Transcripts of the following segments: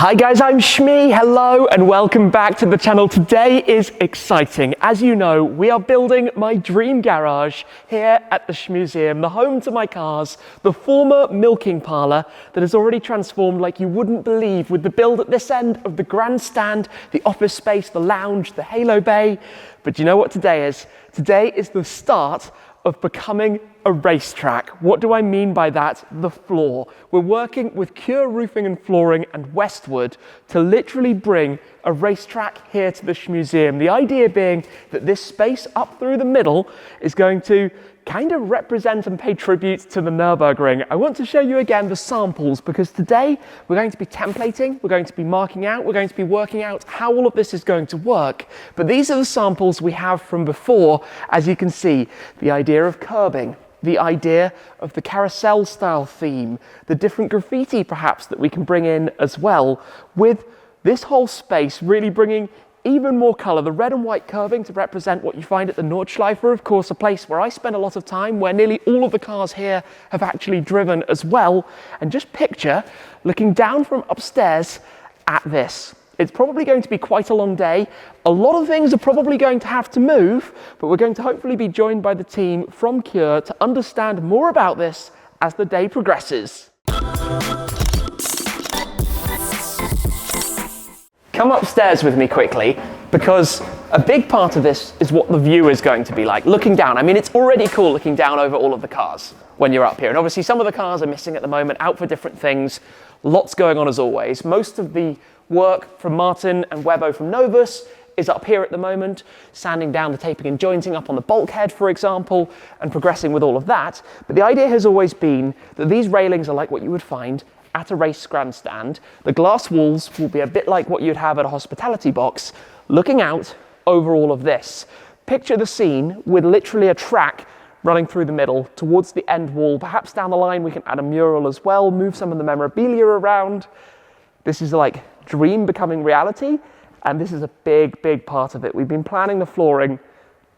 Hi guys, I'm Shmee. Hello and welcome back to the channel. Today is exciting. As you know, we are building my dream garage here at the Shmuseum, the home to my cars, the former milking parlour that has already transformed like you wouldn't believe with the build at this end of the Grandstand, the office space, the lounge, the halo bay. But do you know what today is? Today is the start of becoming a racetrack. What do I mean by that? The floor. We're working with Cure Roofing and Flooring and WestWood to literally bring a racetrack here to the Shmuseum. The idea being that this space up through the middle is going to kind of represent and pay tribute to the Nürburgring. I want to show you again the samples because today we're going to be templating, we're going to be marking out, we're going to be working out how all of this is going to work. But these are the samples we have from before. As you can see, the idea of curbing, the idea of the carousel style theme, the different graffiti perhaps that we can bring in as well, with this whole space really bringing even more colour, the red and white curving to represent what you find at the Nordschleifer, of course, a place where I spend a lot of time, where nearly all of the cars here have actually driven as well. And just picture looking down from upstairs at this. It's probably going to be quite a long day. A lot of things are probably going to have to move, but we're going to hopefully be joined by the team from Cure to understand more about this as the day progresses. Come upstairs with me quickly, because a big part of this is what the view is going to be like, looking down. I mean, it's already cool looking down over all of the cars when you're up here. And obviously some of the cars are missing at the moment, out for different things. Lots going on as always. Most of the work from Martin and Webbo from Novus is up here at the moment, sanding down the taping and jointing up on the bulkhead, for example, and progressing with all of that. But the idea has always been that these railings are like what you would find at a race grandstand. The glass walls will be a bit like what you'd have at a hospitality box, looking out over all of this. Picture the scene with literally a track running through the middle towards the end wall. Perhaps down the line we can add a mural as well, move some of the memorabilia around. This is like dream becoming reality, and this is a big, big part of it. We've been planning the flooring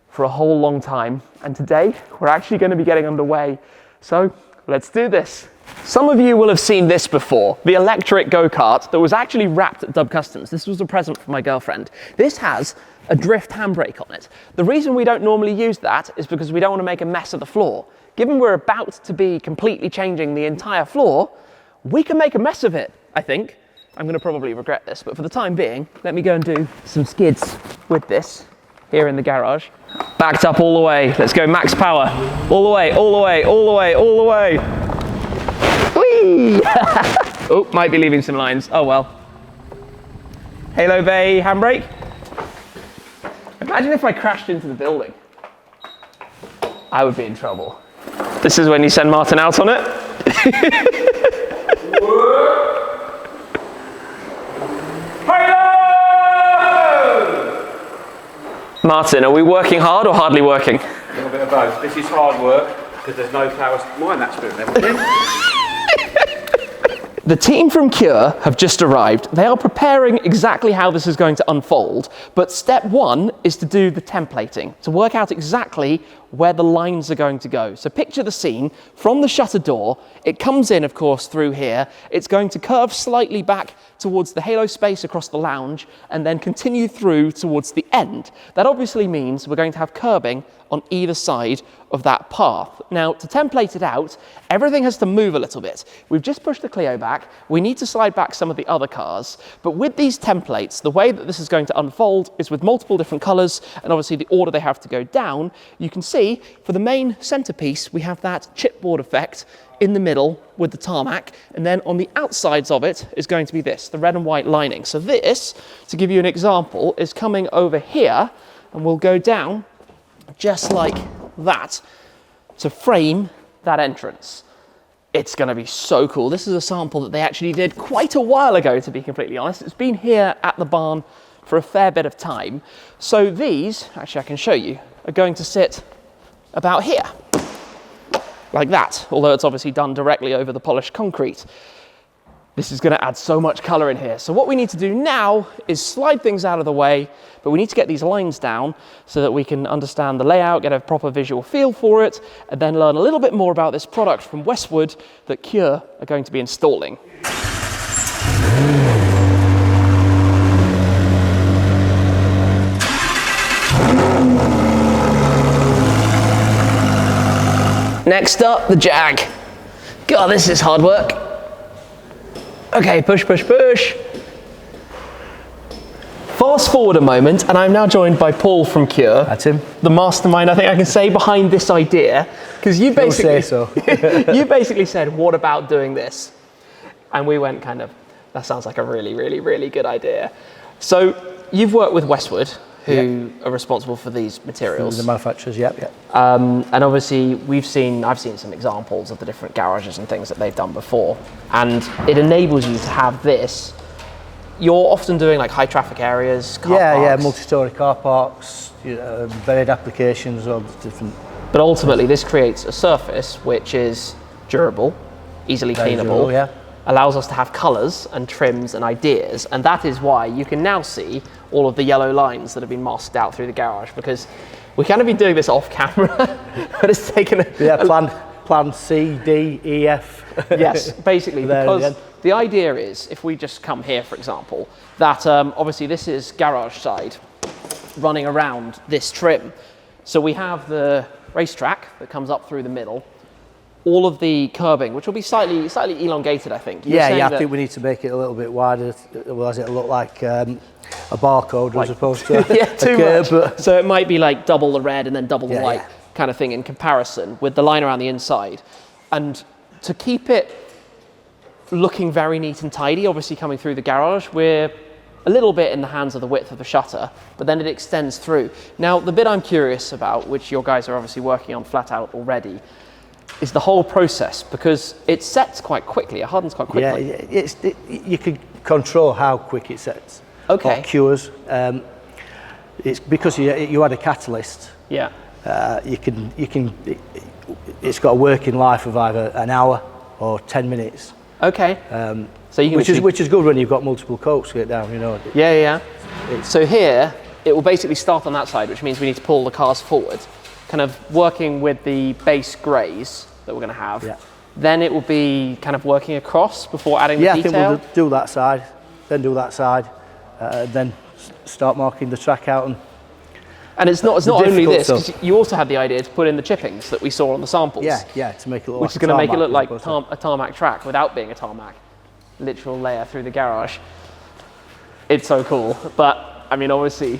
for a whole long time, and today we're actually going to be getting underway. So let's do this. Some of you will have seen this before, the electric go-kart that was actually wrapped at Dub Customs. This was a present from my girlfriend. This has a drift handbrake on it. The reason we don't normally use that is because we don't want to make a mess of the floor. Given we're about to be completely changing the entire floor, we can make a mess of it, I think. I'm going to probably regret this, but for the time being, let me go and do some skids with this here in the garage. Backed up all the way. Let's go max power. All the way, all the way, all the way, all the way. Whee! Oh, might be leaving some lines. Oh well. Halo bay handbrake. Imagine if I crashed into the building. I would be in trouble. This is when you send Martin out on it. Martin, are we working hard or hardly working? A little bit of both. This is hard work because there's no power to mind that spirit and everything. The team from Cure have just arrived. They are preparing exactly how this is going to unfold, but step one is to do the templating, to work out exactly where the lines are going to go. So picture the scene from the shutter door. It comes in, of course, through here. It's going to curve slightly back towards the halo space across the lounge and then continue through towards the end. That obviously means we're going to have curbing on either side of that path. Now, to template it out, everything has to move a little bit. We've just pushed the Clio back. We need to slide back some of the other cars. But with these templates, the way that this is going to unfold is with multiple different colors and obviously the order they have to go down. You can see for the main centerpiece, we have that chipboard effect in the middle with the tarmac, and then on the outsides of it is going to be this, the red and white lining. So this, to give you an example, is coming over here and will go down just like that to frame that entrance. It's going to be so cool. This is a sample that they actually did quite a while ago, to be completely honest. It's been here at the barn for a fair bit of time. So these, actually I can show you, are going to sit about here, like that, although it's obviously done directly over the polished concrete. This is going to add so much colour in here. So what we need to do now is slide things out of the way, but we need to get these lines down so that we can understand the layout, get a proper visual feel for it, and then learn a little bit more about this product from WestWood that Cure are going to be installing. Next up, the Jag. God, this is hard work. Okay, push, push, push. Fast forward a moment, and I'm now joined by Paul from Cure. That's him. The mastermind, I think I can say, behind this idea. Because you basically, say so. you basically said, what about doing this? And we went kind of, that sounds like a really, really, really good idea. So you've worked with WestWood, who are responsible for these materials. The manufacturers, yep. And obviously I've seen some examples of the different garages and things that they've done before. And it enables you to have this. You're often doing like high traffic areas, car parks. multi-storey car parks, varied applications, all different. But ultimately this creates a surface which is durable, easily cleanable, allows us to have colours and trims and ideas. And that is why you can now see all of the yellow lines that have been masked out through the garage, because we kind of been doing this off camera, but it's taken plan C, D, E, F. Yes, basically, because the idea is, if we just come here, for example, that obviously this is garage side running around this trim. So we have the racetrack that comes up through the middle, all of the curbing, which will be slightly elongated, I think. I think we need to make it a little bit wider, otherwise it'll look like a barcode as opposed to too a curb. much. So it might be like double the red and then double the white kind of thing in comparison, with the line around the inside. And to keep it looking very neat and tidy, obviously coming through the garage, we're a little bit in the hands of the width of the shutter, but then it extends through. Now, the bit I'm curious about, which your guys are obviously working on flat out already, is the whole process, because it sets quite quickly, it hardens quite quickly. Yeah, you can control how quick it sets. Okay. Or cures. It's because you had a catalyst. Yeah. It's got a working life of either an hour or 10 minutes. Okay. So you can which is good when you've got multiple coats to get down, Yeah. So here, it will basically start on that side, which means we need to pull the cars forward, kind of working with the base greys that we're going to have. Yeah. Then it will be kind of working across before adding the detail. I think we'll do that side, then do that side, then start marking the track out. And it's not only this, because you also had the idea to put in the chippings that we saw on the samples. Yeah, to make it look which is going to make it look like a tarmac track without being a tarmac. Literal layer through the garage. It's so cool. But, I mean, obviously,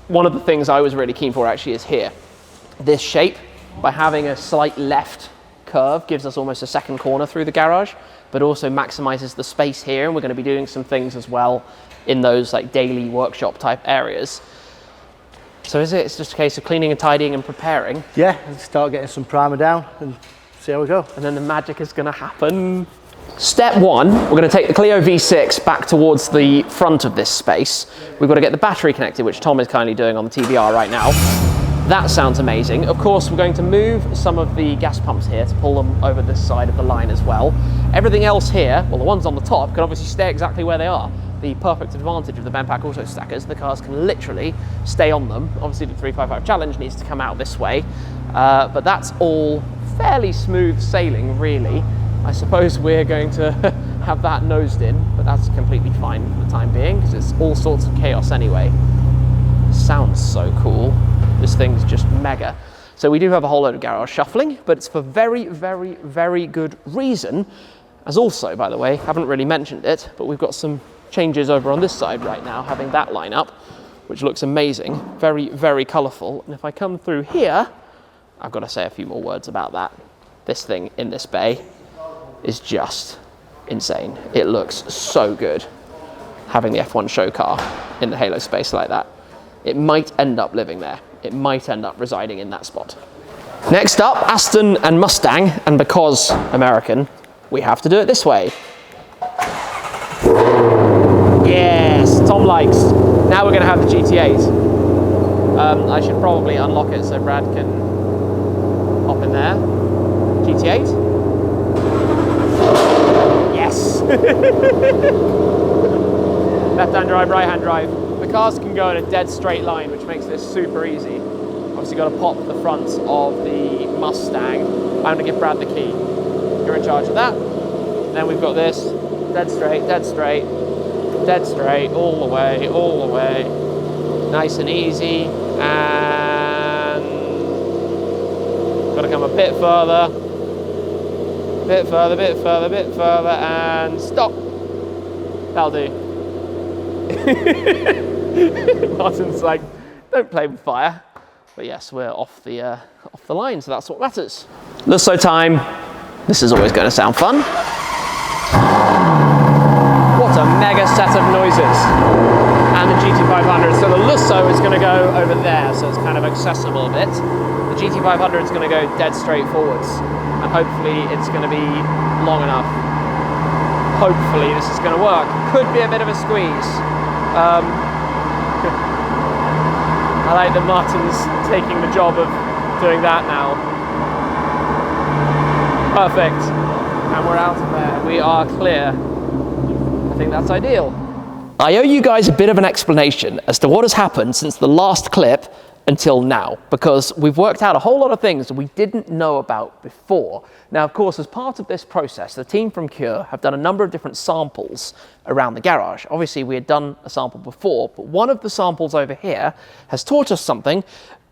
one of the things I was really keen for actually is here. This shape, by having a slight left curve, gives us almost a second corner through the garage, but also maximizes the space here. And we're going to be doing some things as well in those like daily workshop type areas. So it's just a case of cleaning and tidying and preparing. Yeah, and start getting some primer down and see how we go. And then the magic is going to happen. Step one, we're going to take the Clio V6 back towards the front of this space. We've got to get the battery connected, which Tom is kindly doing on the TBR right now. That sounds amazing. Of course, we're going to move some of the gas pumps here to pull them over this side of the line as well. Everything else here, well, the ones on the top can obviously stay exactly where they are. The perfect advantage of the Benpack auto stackers, the cars can literally stay on them. Obviously the 355 Challenge needs to come out this way, but that's all fairly smooth sailing really. I suppose we're going to have that nosed in, but that's completely fine for the time being because it's all sorts of chaos anyway. Sounds so cool. This thing's just mega. So we do have a whole load of garage shuffling, but it's for very, very, very good reason. As also, by the way, haven't really mentioned it, but we've got some changes over on this side right now, having that line up, which looks amazing, very, very colourful. And if I come through here, I've got to say a few more words about that. This thing in this bay is just insane. It looks so good, having the F1 show car in the halo space like that. It might end up living there. It might end up residing in that spot. Next up, Aston and Mustang, and because American, we have to do it this way. Yes, Tom likes. Now we're going to have the GT8. I should probably unlock it so Brad can hop in there. GT8. Yes. Left-hand drive, right-hand drive. The cars can go in a dead straight line, which makes this super easy. Obviously got to pop the front of the Mustang. I'm going to give Brad the key. You're in charge of that. And then we've got this, dead straight, dead straight. Dead straight, all the way, all the way. Nice and easy, and got to come a bit further, bit further, bit further, bit further, and stop. That'll do. Martin's like, don't play with fire. But yes, we're off the line, so that's what matters. Lusso time. This is always going to sound fun. What a mega set of noises. And the GT500. So the Lusso is going to go over there, so it's kind of accessible a bit. The GT500 is going to go dead straight forwards, and hopefully it's going to be long enough. Hopefully this is going to work. Could be a bit of a squeeze. I like that Martin's taking the job of doing that now. Perfect. And we're out of there. We are clear. I think that's ideal. I owe you guys a bit of an explanation as to what has happened since the last clip until now, because we've worked out a whole lot of things that we didn't know about before. Now, of course, as part of this process, the team from Cure have done a number of different samples around the garage. Obviously, we had done a sample before, but one of the samples over here has taught us something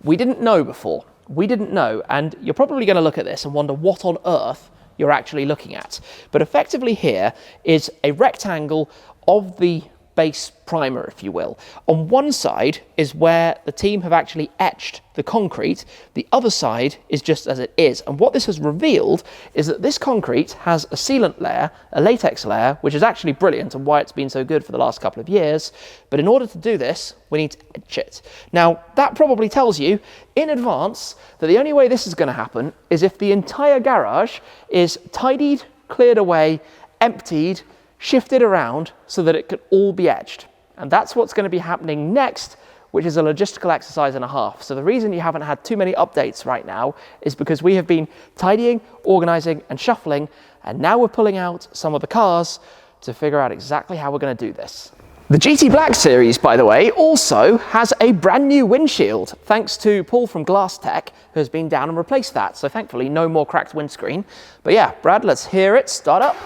we didn't know before. We didn't know, and you're probably going to look at this and wonder what on earth you're actually looking at. But effectively here is a rectangle of the base primer, if you will. On one side is where the team have actually etched the concrete. The other side is just as it is. And what this has revealed is that this concrete has a sealant layer, a latex layer, which is actually brilliant and why it's been so good for the last couple of years. But in order to do this, we need to etch it. Now, that probably tells you in advance that the only way this is going to happen is if the entire garage is tidied, cleared away, emptied, shifted around so that it could all be etched. And that's what's going to be happening next, which is a logistical exercise and a half. So the reason you haven't had too many updates right now is because we have been tidying, organizing and shuffling, and now we're pulling out some of the cars to figure out exactly how we're going to do this. The GT Black series, by the way, also has a brand new windshield, thanks to Paul from Glass Tech, who has been down and replaced that. So thankfully, no more cracked windscreen. But yeah, Brad, let's hear it. Start up.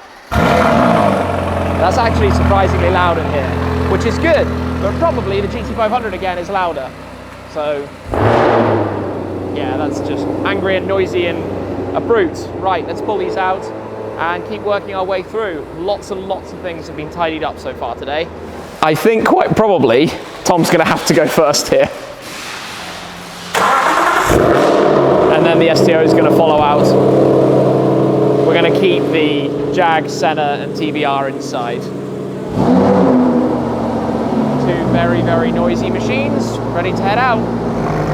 That's actually surprisingly loud in here, which is good, but probably the GT500 again is louder. So yeah, that's just angry and noisy and a brute. Right, let's pull these out and keep working our way through. Lots and lots of things have been tidied up so far today. I think quite probably Tom's going to have to go first here. And then the STO is going to follow out. We're going to keep the Jag, Senna and TBR inside. Two very, very noisy machines, ready to head out.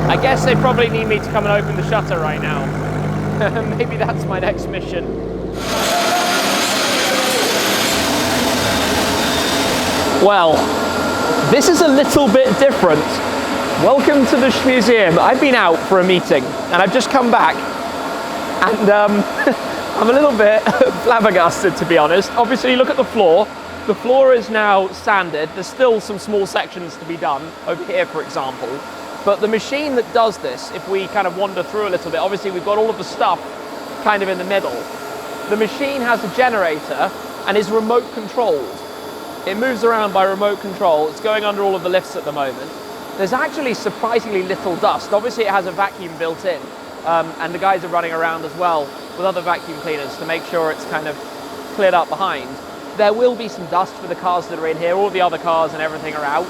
I guess they probably need me to come and open the shutter right now. Maybe that's my next mission. Well, this is a little bit different. Welcome to the Shmuseum. I've been out for a meeting and I've just come back and I'm a little bit flabbergasted, to be honest. Obviously, look at the floor. The floor is now sanded. There's still some small sections to be done over here, for example. But the machine that does this, if we kind of wander through a little bit, obviously we've got all of the stuff kind of in the middle. The machine has a generator and is remote controlled. It moves around by remote control. It's going under all of the lifts at the moment. There's actually surprisingly little dust. Obviously it has a vacuum built in, and the guys are running around as well with other vacuum cleaners to make sure it's kind of cleared up behind. There will be some dust for the cars that are in here. All the other cars and everything are out,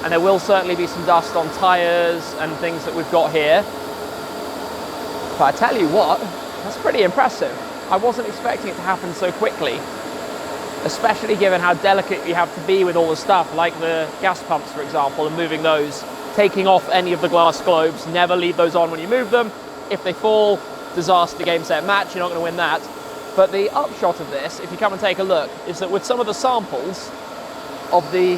and there will certainly be some dust on tyres and things that we've got here. But I tell you what, that's pretty impressive. I wasn't expecting it to happen so quickly, especially given how delicate you have to be with all the stuff, like the gas pumps, for example, and moving those, taking off any of the glass globes, never leave those on when you move them. If they fall, disaster, game, set, match, you're not going to win that. But the upshot of this, if you come and take a look, is that with some of the samples of the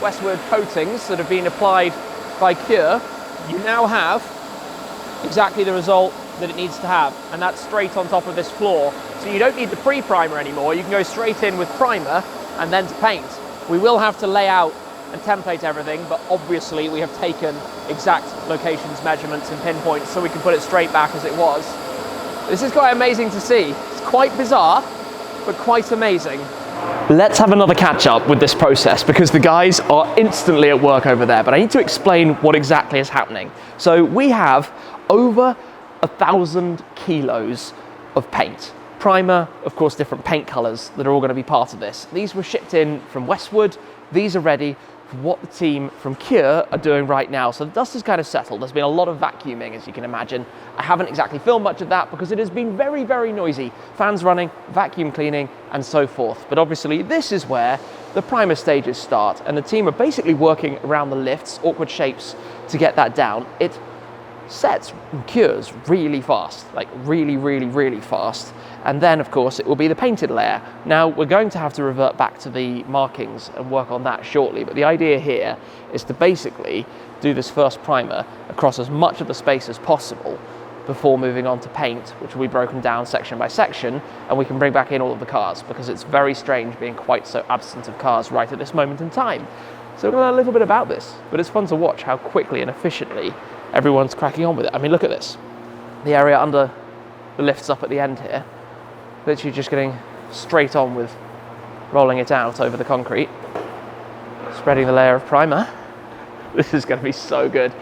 WestWood coatings that have been applied by Cure, you now have exactly the result that it needs to have, and that's straight on top of this floor. So you don't need the pre-primer anymore. You can go straight in with primer and then to paint. We will have to lay out and template everything, but obviously we have taken exact locations, measurements and pinpoints so we can put it straight back as it was. This is quite amazing to see. It's quite bizarre, but quite amazing. Let's have another catch up with this process because the guys are instantly at work over there, but I need to explain what exactly is happening. So we have over 1,000 kilos of paint. Primer, of course, different paint colours that are all going to be part of this. These were shipped in from WestWood. These are ready for what the team from Cure are doing right now. So the dust has kind of settled. There's been a lot of vacuuming, as you can imagine. I haven't exactly filmed much of that because it has been very, very noisy. Fans running, vacuum cleaning, and so forth. But obviously, this is where the primer stages start, and the team are basically working around the lifts, awkward shapes, to get that down. It sets and cures really fast, like really, really, really fast. And then, of course, it will be the painted layer. Now, we're going to have to revert back to the markings and work on that shortly, but the idea here is to basically do this first primer across as much of the space as possible before moving on to paint, which will be broken down section by section, and we can bring back in all of the cars, because it's very strange being quite so absent of cars right at this moment in time. So we're going to learn a little bit about this, but it's fun to watch how quickly and efficiently everyone's cracking on with it. I mean, look at this. The area under the lifts up at the end here, literally just getting straight on with rolling it out over the concrete, spreading the layer of primer. This is going to be so good.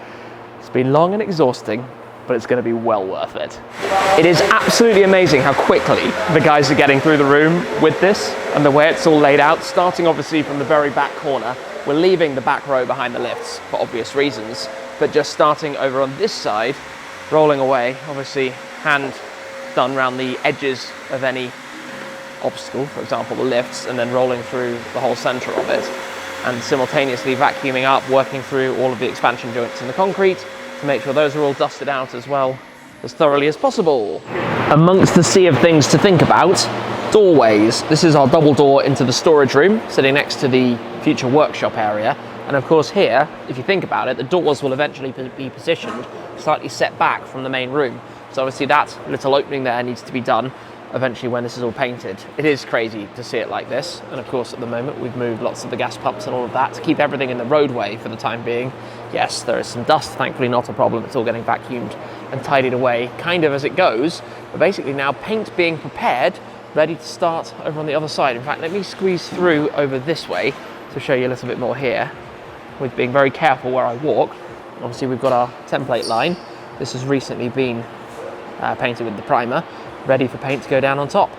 It's been long and exhausting, but it's going to be well worth it. It is absolutely amazing how quickly the guys are getting through the room with this and the way it's all laid out, starting obviously from the very back corner. We're leaving the back row behind the lifts for obvious reasons, but just starting over on this side, rolling away, obviously hand done around the edges of any obstacle, for example the lifts, and then rolling through the whole centre of it, and simultaneously vacuuming up, working through all of the expansion joints in the concrete to make sure those are all dusted out as well as thoroughly as possible. Amongst the sea of things to think about, doorways. This is our double door into the storage room, sitting next to the future workshop area. And of course here, if you think about it, the doors will eventually be positioned slightly set back from the main room. So obviously that little opening there needs to be done eventually when this is all painted. It is crazy to see it like this. And of course at the moment we've moved lots of the gas pumps and all of that to keep everything in the roadway for the time being. Yes, there is some dust, thankfully not a problem. It's all getting vacuumed and tidied away kind of as it goes. But basically now paint being prepared, ready to start over on the other side. In fact, let me squeeze through over this way to show you a little bit more here, with being very careful where I walk. Obviously we've got our template line. This has recently been painted with the primer, ready for paint to go down on top.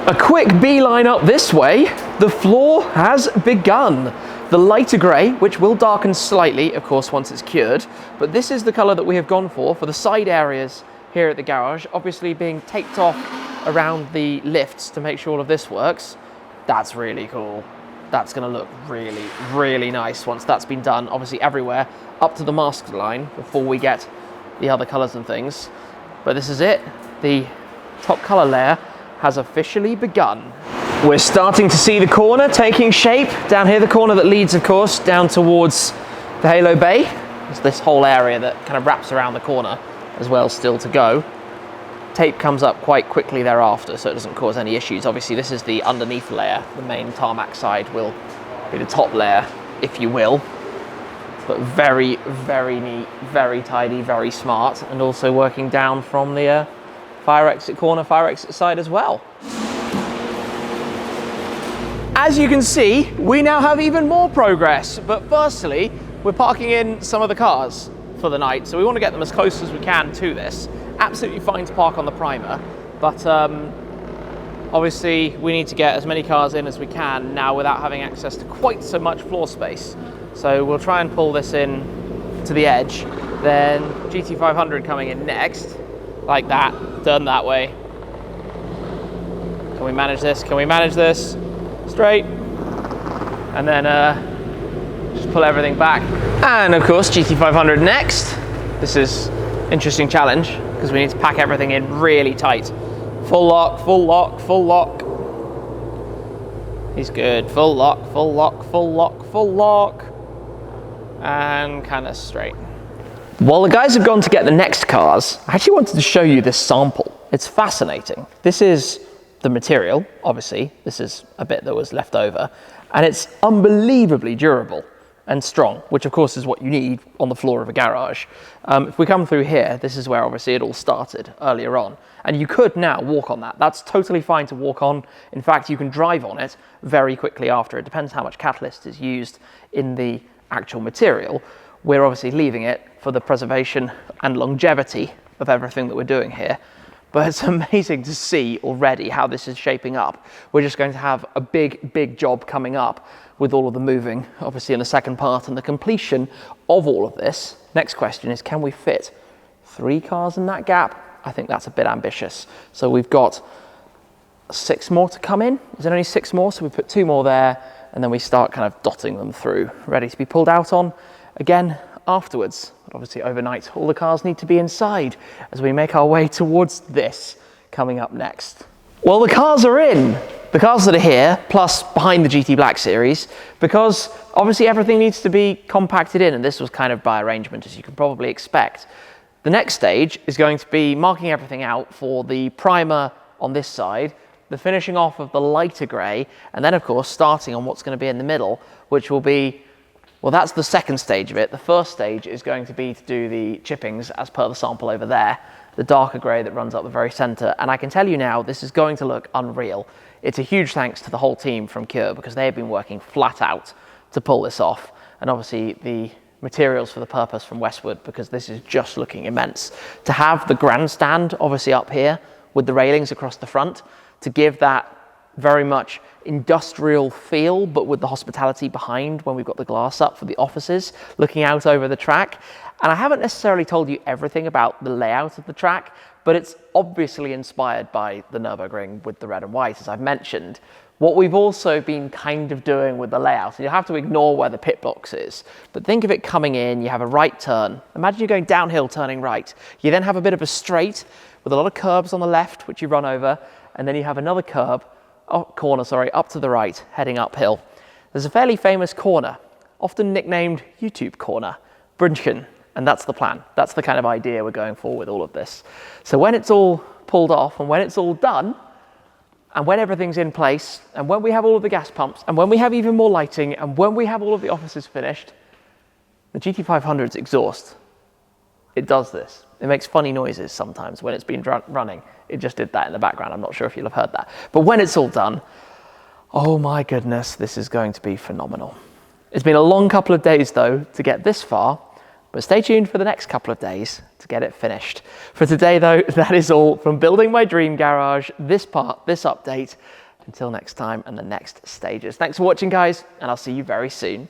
A quick beeline up this way. The floor has begun. The lighter grey, which will darken slightly, of course, once it's cured, but this is the colour that we have gone for the side areas here at the garage, obviously being taped off around the lifts to make sure all of this works. That's really cool. That's going to look really, really nice once that's been done, obviously everywhere, up to the mask line before we get the other colours and things. But this is it. The top colour layer has officially begun. We're starting to see the corner taking shape. Down here, the corner that leads, of course, down towards the Halo Bay. It's this whole area that kind of wraps around the corner as well, still to go. Tape comes up quite quickly thereafter, so it doesn't cause any issues. Obviously, this is the underneath layer. The main tarmac side will be the top layer, if you will. But very, very neat, very tidy, very smart, and also working down from the fire exit corner, fire exit side as well. As you can see, we now have even more progress, but firstly, we're parking in some of the cars for the night, so we want to get them as close as we can to this. Absolutely fine to park on the primer, but obviously we need to get as many cars in as we can now without having access to quite so much floor space. So we'll try and pull this in to the edge, then GT500 coming in next, like that, done that way. Can we manage this? Can we manage this? Straight. And then just pull everything back. And of course, GT500 next. This is an interesting challenge because we need to pack everything in really tight. Full lock, full lock, full lock. He's good. Full lock, full lock, full lock, full lock. And kind of straight. While the guys have gone to get the next cars, I actually wanted to show you this sample. It's fascinating. This is the material, obviously. This is a bit that was left over. And it's unbelievably durable and strong, which of course is what you need on the floor of a garage. If we come through here, this is where obviously it all started earlier on. And you could now walk on that. That's totally fine to walk on. In fact, you can drive on it very quickly after. It depends how much catalyst is used in the actual material. We're obviously leaving it for the preservation and longevity of everything that we're doing here. But it's amazing to see already how this is shaping up. We're just going to have a big job coming up with all of the moving, obviously in the second part and the completion of all of this. Next question is, can we fit 3 cars in that gap? I think that's a bit ambitious. So we've got 6 more to come in. Is there only 6 more? So we put 2 more there, and then we start kind of dotting them through, ready to be pulled out on again afterwards. But obviously overnight, all the cars need to be inside as we make our way towards this coming up next. Well, the cars are in. The cars that are here, plus behind the GT Black series, because obviously everything needs to be compacted in, and this was kind of by arrangement, as you can probably expect. The next stage is going to be marking everything out for the primer on this side, the finishing off of the lighter grey, and then of course starting on what's going to be in the middle, which will be, well, that's the second stage of it. The first stage is going to be to do the chippings as per the sample over there, the darker grey that runs up the very centre. And I can tell you now, this is going to look unreal. It's a huge thanks to the whole team from Cure, because they've been working flat out to pull this off. And obviously the materials for the purpose from WestWood, because this is just looking immense. To have the grandstand obviously up here with the railings across the front, to give that very much industrial feel, but with the hospitality behind when we've got the glass up for the offices, looking out over the track. And I haven't necessarily told you everything about the layout of the track, but it's obviously inspired by the Nürburgring with the red and white, as I've mentioned. What we've also been kind of doing with the layout, and you'll have to ignore where the pit box is, but think of it coming in, you have a right turn. Imagine you're going downhill turning right. You then have a bit of a straight with a lot of curbs on the left, which you run over, and then you have another corner up to the right, heading uphill. There's a fairly famous corner, often nicknamed YouTube corner, Brunchen, and that's the plan. That's the kind of idea we're going for with all of this. So when it's all pulled off and when it's all done, and when everything's in place, and when we have all of the gas pumps, and when we have even more lighting, and when we have all of the offices finished, the GT500's exhaust, it does this. It makes funny noises sometimes when it's been running. It just did that in the background. I'm not sure if you'll have heard that. But when it's all done, oh my goodness, this is going to be phenomenal. It's been a long couple of days though to get this far, but stay tuned for the next couple of days to get it finished. For today though, that is all from building my dream garage, this update. Until next time and the next stages. Thanks for watching guys, and I'll see you very soon.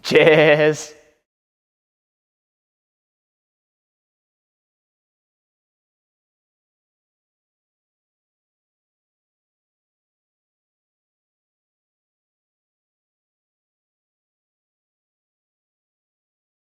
Cheers.